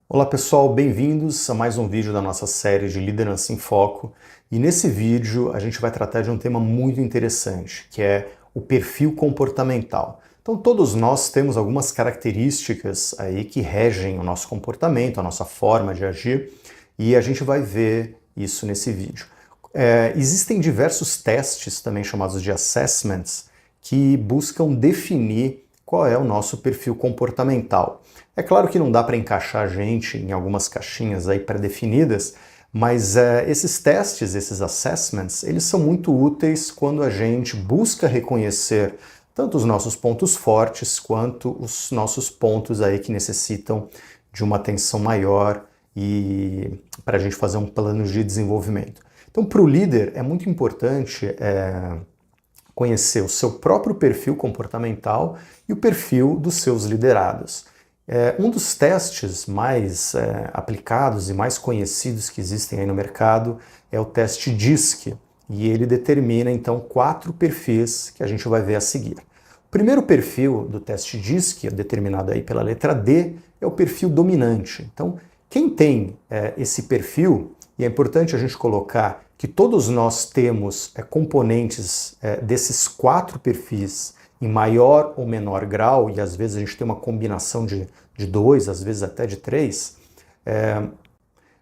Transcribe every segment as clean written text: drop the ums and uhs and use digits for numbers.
Olá pessoal, bem-vindos a mais um vídeo da nossa série de Liderança em Foco. E nesse vídeo a gente vai tratar de um tema muito interessante, que é o perfil comportamental. Então todos nós temos algumas características aí que regem o nosso comportamento, a nossa forma de agir, e a gente vai ver isso nesse vídeo. Existem diversos testes, também chamados de assessments, que buscam definir qual é o nosso perfil comportamental. É claro que não dá para encaixar a gente em algumas caixinhas aí pré-definidas, mas esses testes, esses assessments, eles são muito úteis quando a gente busca reconhecer tanto os nossos pontos fortes quanto os nossos pontos aí que necessitam de uma atenção maior e para a gente fazer um plano de desenvolvimento. Então, para o líder é muito importante conhecer o seu próprio perfil comportamental e o perfil dos seus liderados. Um dos testes mais aplicados e mais conhecidos que existem aí no mercado é o teste DISC, e ele determina então 4 perfis que a gente vai ver a seguir. O primeiro perfil do teste DISC, determinado aí pela letra D, é o perfil dominante. Então, quem tem esse perfil, e é importante a gente colocar que todos nós temos componentes desses 4 perfis em maior ou menor grau, e às vezes a gente tem uma combinação de 2, às vezes até de 3,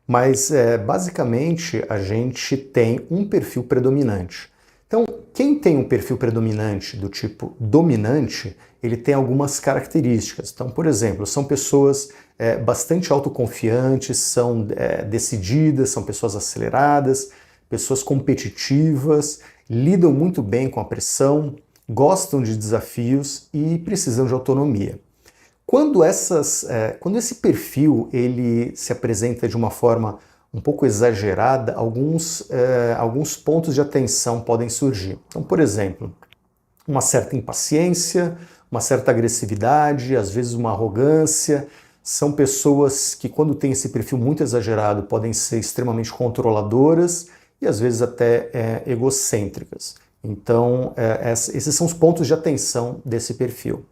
mas basicamente a gente tem um perfil predominante. Então, quem tem um perfil predominante do tipo dominante, ele tem algumas características. Então, por exemplo, são pessoas bastante autoconfiantes, são decididas, são pessoas aceleradas, pessoas competitivas, lidam muito bem com a pressão, gostam de desafios e precisam de autonomia. Quando esse perfil ele se apresenta de uma forma um pouco exagerada, alguns pontos de atenção podem surgir. Então, por exemplo, uma certa impaciência, uma certa agressividade, às vezes uma arrogância. São pessoas que, quando têm esse perfil muito exagerado, podem ser extremamente controladoras e às vezes até egocêntricas. Então, esses são os pontos de atenção desse perfil.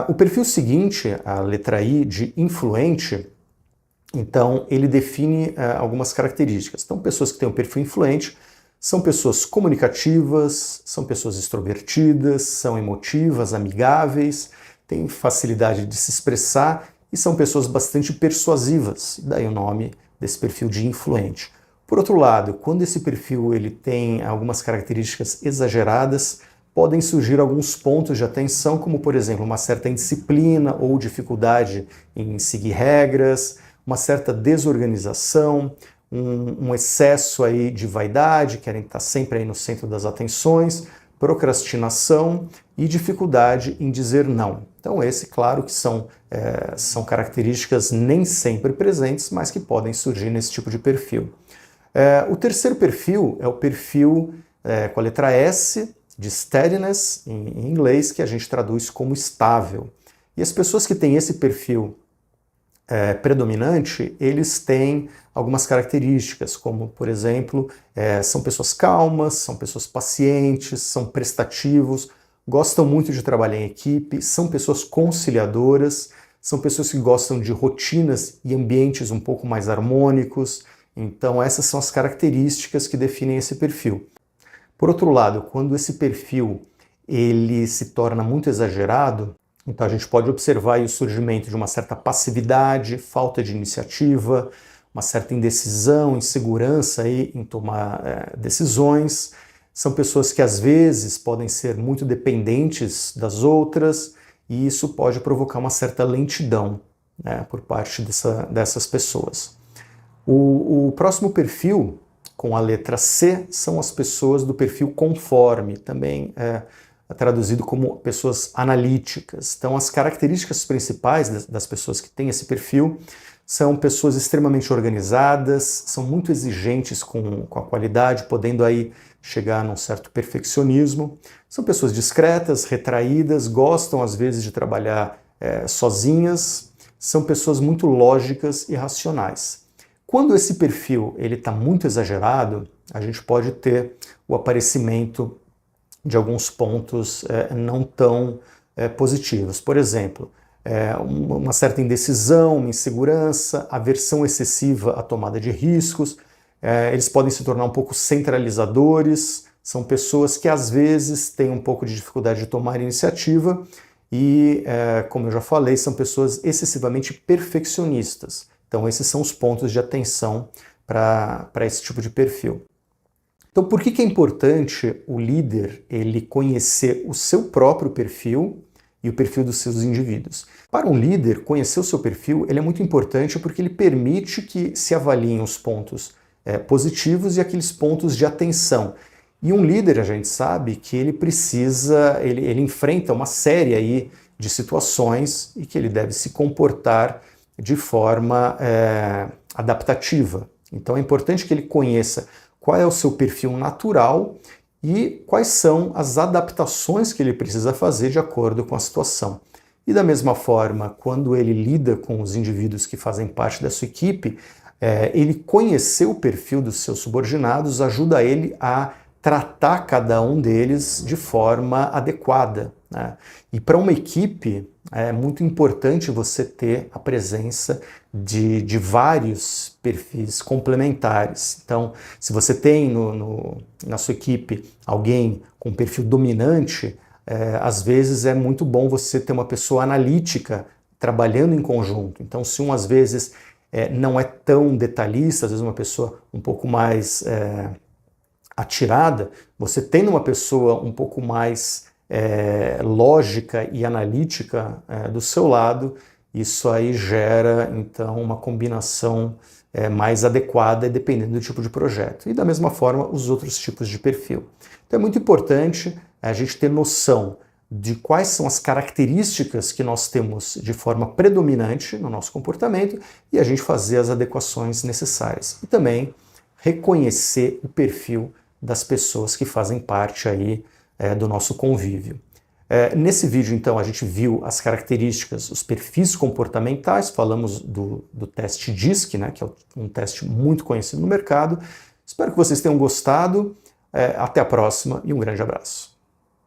O perfil seguinte, a letra I, de influente, então ele define algumas características. Então, pessoas que têm um perfil influente são pessoas comunicativas, são pessoas extrovertidas, são emotivas, amigáveis, têm facilidade de se expressar e são pessoas bastante persuasivas, daí o nome desse perfil de influente. Por outro lado, quando esse perfil ele tem algumas características exageradas, podem surgir alguns pontos de atenção, como por exemplo, uma certa indisciplina ou dificuldade em seguir regras, uma certa desorganização, um excesso aí de vaidade, querem estar sempre aí no centro das atenções, procrastinação e dificuldade em dizer não. Então claro que são características nem sempre presentes, mas que podem surgir nesse tipo de perfil. O terceiro perfil é o perfil com a letra S, de steadiness, em inglês, que a gente traduz como estável. E as pessoas que têm esse perfil predominante, eles têm algumas características, como, por exemplo, são pessoas calmas, são pessoas pacientes, são prestativos, gostam muito de trabalhar em equipe, são pessoas conciliadoras, são pessoas que gostam de rotinas e ambientes um pouco mais harmônicos. Então, essas são as características que definem esse perfil. Por outro lado, quando esse perfil ele se torna muito exagerado, então a gente pode observar aí o surgimento de uma certa passividade, falta de iniciativa, uma certa indecisão, insegurança aí em tomar decisões. São pessoas que às vezes podem ser muito dependentes das outras e isso pode provocar uma certa lentidão, né, por parte dessas pessoas. O próximo perfil, com a letra C, são as pessoas do perfil conforme, também traduzido como pessoas analíticas. Então, as características principais das pessoas que têm esse perfil são pessoas extremamente organizadas, são muito exigentes com a qualidade, podendo aí chegar num certo perfeccionismo. São pessoas discretas, retraídas, gostam às vezes de trabalhar sozinhas, são pessoas muito lógicas e racionais. Quando esse perfil está muito exagerado, a gente pode ter o aparecimento de alguns pontos não tão positivos. Por exemplo, uma certa indecisão, uma insegurança, aversão excessiva à tomada de riscos. Eles podem se tornar um pouco centralizadores, são pessoas que às vezes têm um pouco de dificuldade de tomar iniciativa e, como eu já falei, são pessoas excessivamente perfeccionistas. Então esses são os pontos de atenção para esse tipo de perfil. Então por que é importante o líder ele conhecer o seu próprio perfil e o perfil dos seus indivíduos? Para um líder, conhecer o seu perfil ele é muito importante porque ele permite que se avaliem os pontos positivos e aqueles pontos de atenção. E um líder, a gente sabe que ele ele enfrenta uma série aí de situações e que ele deve se comportar de forma adaptativa. Então é importante que ele conheça qual é o seu perfil natural e quais são as adaptações que ele precisa fazer de acordo com a situação. E da mesma forma, quando ele lida com os indivíduos que fazem parte da sua equipe, ele conhecer o perfil dos seus subordinados ajuda ele a tratar cada um deles de forma adequada, né? E para uma equipe é muito importante você ter a presença de vários perfis complementares. Então, se você tem na sua equipe alguém com perfil dominante, às vezes é muito bom você ter uma pessoa analítica trabalhando em conjunto. Então, se às vezes não é tão detalhista, às vezes uma pessoa um pouco mais atirada, você tendo uma pessoa um pouco mais lógica e analítica do seu lado, isso aí gera então uma combinação mais adequada dependendo do tipo de projeto. E da mesma forma os outros tipos de perfil. Então é muito importante a gente ter noção de quais são as características que nós temos de forma predominante no nosso comportamento e a gente fazer as adequações necessárias. E também reconhecer o perfil das pessoas que fazem parte aí do nosso convívio. Nesse vídeo, então, a gente viu as características, os perfis comportamentais, falamos do teste DISC, né, que é um teste muito conhecido no mercado. Espero que vocês tenham gostado. Até a próxima e um grande abraço.